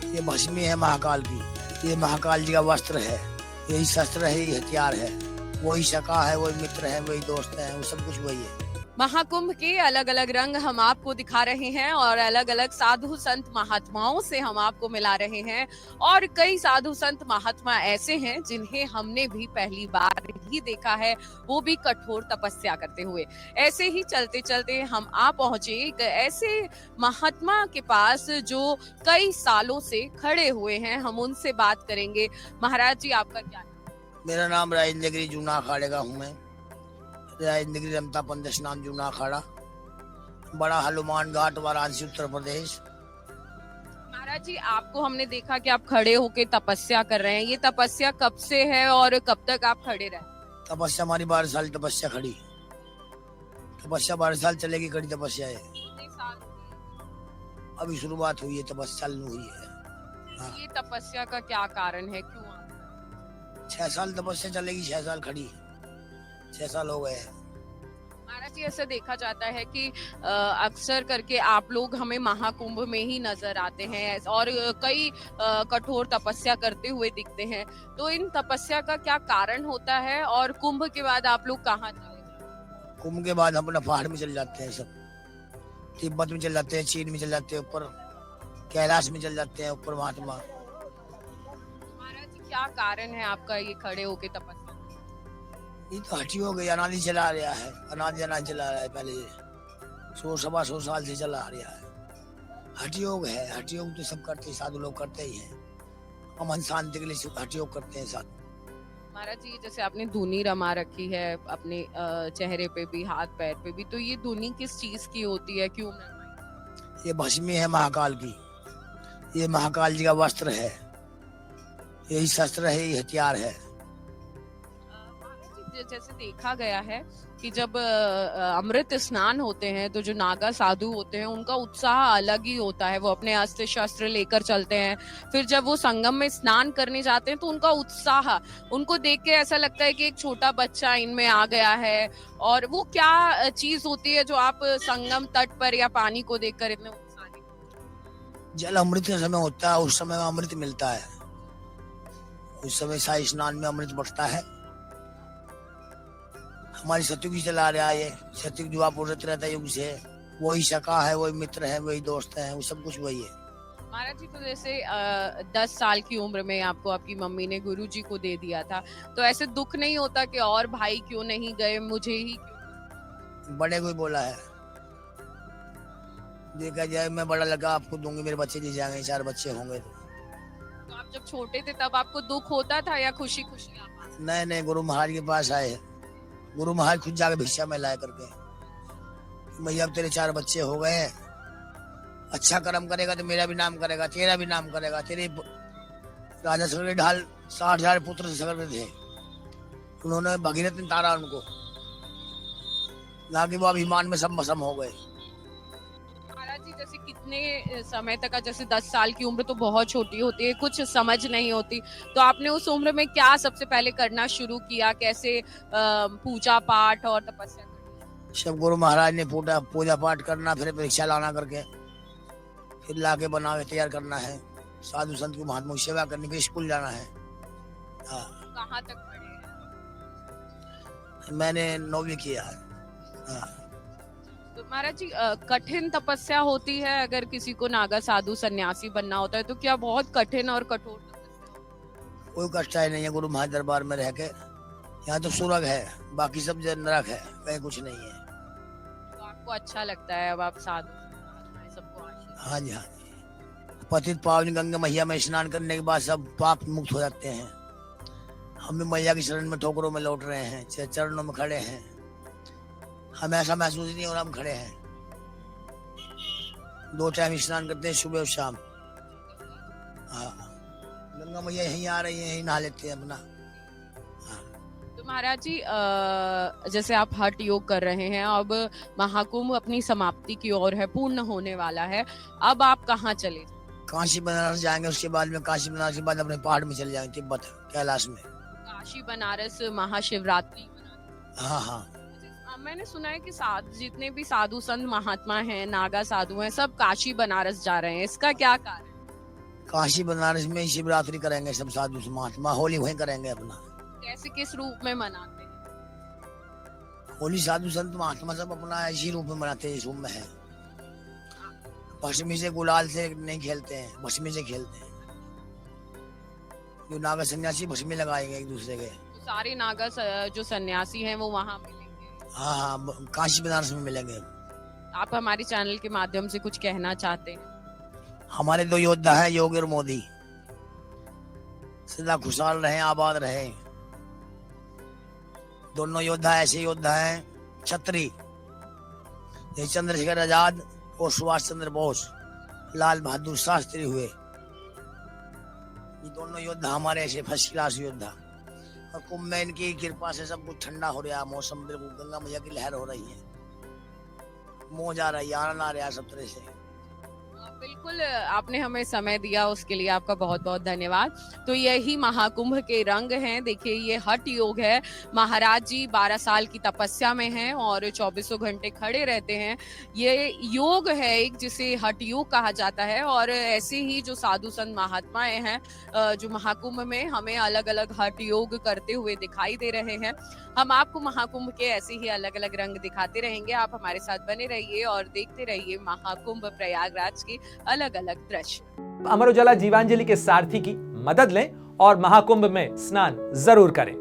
ये भस्मी है महाकाल की, ये महाकाल जी का वस्त्र है, यही शस्त्र है, यही हथियार है, वही सखा है, वही मित्र है, वही दोस्त है, वो सब कुछ वही है। महाकुंभ के अलग अलग रंग हम आपको दिखा रहे हैं और अलग अलग साधु संत महात्माओं से हम आपको मिला रहे हैं। और कई साधु संत महात्मा ऐसे हैं जिन्हें हमने भी पहली बार ही देखा है, वो भी कठोर तपस्या करते हुए। ऐसे ही चलते चलते हम आ पहुंचे एक ऐसे महात्मा के पास जो कई सालों से खड़े हुए हैं। हम उनसे बात करेंगे। महाराज जी, आपका क्या नाम? मेरा नाम राजेंद्र गिरी जूना अखाड़े का हूँ मैं। राजेंद्र गिरी रमता पंदश नाम जूना अखाड़ा, बड़ा हनुमान घाट, वाराणसी, उत्तर प्रदेश। महाराज जी, आपको हमने देखा कि आप खड़े होके तपस्या कर रहे हैं। ये तपस्या कब से है और कब तक आप खड़े रहे? तपस्या हमारी 12 साल तपस्या खड़ी, तपस्या 12 साल चलेगी, खड़ी तपस्या है। कितने साल हो गए? अभी शुरुआत हुई है, तपस्या चालू हुई है। हाँ। ये तपस्या का क्या कारण है, क्यों 6 साल तपस्या चलेगी, 6 साल खड़ी, 6 साल हो गए हैं। महाराज जी, ऐसा देखा जाता है कि अक्सर करके आप लोग हमें महाकुंभ में ही नजर आते हैं और कई कठोर तपस्या करते हुए दिखते हैं। तो इन तपस्या का क्या कारण होता है और कुंभ के बाद आप लोग कहाँ चले जाते हैं? कुंभ के बाद हम अपना पहाड़ में चल जाते हैं, सब तिब्बत में चल जाते हैं, चीन में चल जाते हैं, ऊपर कैलाश में चल जाते हैं, ऊपर महात्मा। महाराज जी, क्या कारण है आपका ये खड़े होके तपस्या? ये तो हटी हो गई, अनादि चला रहा है, अनादि अनादि चला रहा है, पहले 100 सवा 100 साल से चला आ रहा है। हठ योग है, हठ योग तो सब करते हैं, साधु लोग करते ही हैं। अमन शांति के लिए हठ योग करते हैं साधु। महाराज जी, जैसे आपने धुनी रमा रखी है अपने चेहरे पे भी, हाथ पैर पे भी, तो ये धुनी किस चीज की होती है, क्यों रमाई? ये भस्मी है महाकाल की, ये महाकाल जी का वस्त्र है, यही शस्त्र है, यही हथियार है। जैसे देखा गया है कि जब अमृत स्नान होते हैं तो जो नागा साधु होते हैं उनका उत्साह अलग ही होता है। वो अपने अस्त्र शस्त्र लेकर चलते हैं। फिर जब वो संगम में स्नान करने जाते हैं तो उनका उत्साह, उनको देख के ऐसा लगता है कि एक छोटा बच्चा इनमें आ गया है। और वो क्या चीज होती है जो आप संगम तट पर या पानी को देखकर इतने उत्साहित? जल अमृत का समय होता है, उस समय अमृत मिलता है, उस समय शाही स्नान में अमृत बढ़ता है। हमारी सतयुग ही चला रहा है, ये सतयुग जो आप रहता है युग से, वही सखा है, वही मित्र है, वही दोस्त है, वो सब कुछ वही है। महाराज जी, तो जैसे 10 साल की उम्र में आपको आपकी मम्मी ने गुरु जी को दे दिया था, तो ऐसे दुख नहीं होता कि और भाई क्यों नहीं गए, मुझे ही क्यों? बड़े कोई बोला है, देखा जाए मैं बड़ा लगा आपको दूंगी, मेरे बच्चे ले जाएंगे, 4 बच्चे होंगे तो आप जब छोटे थे तब आपको दुख होता था या खुशी खुशी आप आते? नए नए गुरु महाराज के पास आए, गुरु महाराज खुद जाके भिक्षा में लाए करके, भैया अब तेरे 4 बच्चे हो गए हैं, अच्छा कर्म करेगा तो मेरा भी नाम करेगा, तेरा भी नाम करेगा। तेरे राजा सगर ढाल 60,000 पुत्र सगर थे, उन्होंने भगीरथ ने तारा उनको, ना कि वो अभिमान में सब मसम हो गए। महाराज जी, जैसे कितने समय तक का, जैसे 10 साल की उम्र तो बहुत छोटी होती है, कुछ समझ नहीं होती, तो आपने उस उम्र में क्या सबसे पहले करना शुरू किया? कैसे पूजा पाठ और तपस्या करनी? सब गुरु महाराज ने पूजा पाठ करना, फिर परीक्षा लाना करके, फिर लाके बना के तैयार करना है, साधु संत को महात्मा की सेवा करनी, फिर स्कूल जाना है। हाँ। कहाँ तक पढ़े हैं? मैंने 9वीं किया है। हाँ। तो महाराज जी, कठिन तपस्या होती है अगर किसी को नागा साधु सन्यासी बनना होता है, तो क्या बहुत कठिन और कठोर तपस्या? कोई कष्टाई नहीं है गुरु महाराज दरबार में रह के, यहाँ तो स्वर्ग है, बाकी सब नरक है, कहीं कुछ नहीं है। तो आपको अच्छा लगता है अब आप साधु सबको आशीर्वाद? हाँ जी, हाँ जी। पतित पावनी गंगा मैया में स्नान करने के बाद सब पाप मुक्त हो जाते हैं। हम भी मैया की शरण में ठोकरों में लौट रहे हैं, चरणों में खड़े हैं, हमें ऐसा महसूस नहीं हो रहा हम खड़े हैं। 2 टाइम स्नान करते हैं, सुबह और शाम। हाँ, गंगा मैया यहीं आ रही है, यहीं नहा लेते हैं अपना। तो महाराज जी, जैसे आप हठ योग कर रहे हैं, अब महाकुंभ अपनी समाप्ति की ओर है, पूर्ण होने वाला है, अब आप कहाँ चले? काशी बनारस जाएंगे, उसके बाद में काशी बनारस के बाद अपने पहाड़ में चले जाएंगे, तिब्बत कैलाश में। काशी बनारस महाशिवरात्रि? हाँ हाँ। मैंने सुना है कि जितने भी साधु संत महात्मा हैं, नागा साधु हैं, सब काशी बनारस जा रहे हैं, इसका क्या कारण? काशी बनारस में ही शिवरात्रि करेंगे सब साधु महात्मा, होली वहीं करेंगे अपना। कैसे किस रूप में मनाते हैं? होली साधु संत महात्मा सब अपना इसी रूप में मनाते हैं, इस रूप में है। भस्मी से गुलाल से नहीं खेलते हैं, भस्मी से खेलते हैं। जो नागा सन्यासी भस्मी लगाएंगे एक दूसरे के। तो सारे नागा जो सन्यासी हैं वो वहाँ मिलेंगे? हाँ, काशी बनारस में मिलेंगे। आप हमारे चैनल के माध्यम से कुछ कहना चाहते हैं? हमारे 2 योद्धा हैं, योगी और मोदी, सदा खुशहाल रहे, आबाद रहे। दोनों योद्धा ऐसे योद्धा हैं, छत्री, जैसे चंद्रशेखर आजाद और सुभाष चंद्र बोस, लाल बहादुर शास्त्री हुए। ये दोनों योद्धा हमारे ऐसे फर्स्ट क्लास योद्धा। और कुंभ में इनकी कृपा से सब कुछ ठंडा हो रहा है, मौसम बिल्कुल गंगा मैया की लहर हो रही है, मौज आ रही है, आनंद आ रहा है सब तरह से। बिल्कुल, आपने हमें समय दिया, उसके लिए आपका बहुत बहुत धन्यवाद। तो यही महाकुंभ के रंग हैं। देखिए, ये हठ योग है। महाराज जी 12 साल की तपस्या में हैं और 24 घंटे खड़े रहते हैं। ये योग है एक, जिसे हठ योग कहा जाता है। और ऐसे ही जो साधु संत महात्माएं हैं जो महाकुंभ में हमें अलग अलग हठ योग करते हुए दिखाई दे रहे हैं। हम आपको महाकुंभ के ऐसे ही अलग अलग रंग दिखाते रहेंगे। आप हमारे साथ बने रहिए और देखते रहिए महाकुंभ प्रयागराज के अलग अलग दृश्य। अमर उजाला जीवांजलि के सारथी की मदद लें और महाकुंभ में स्नान जरूर करें।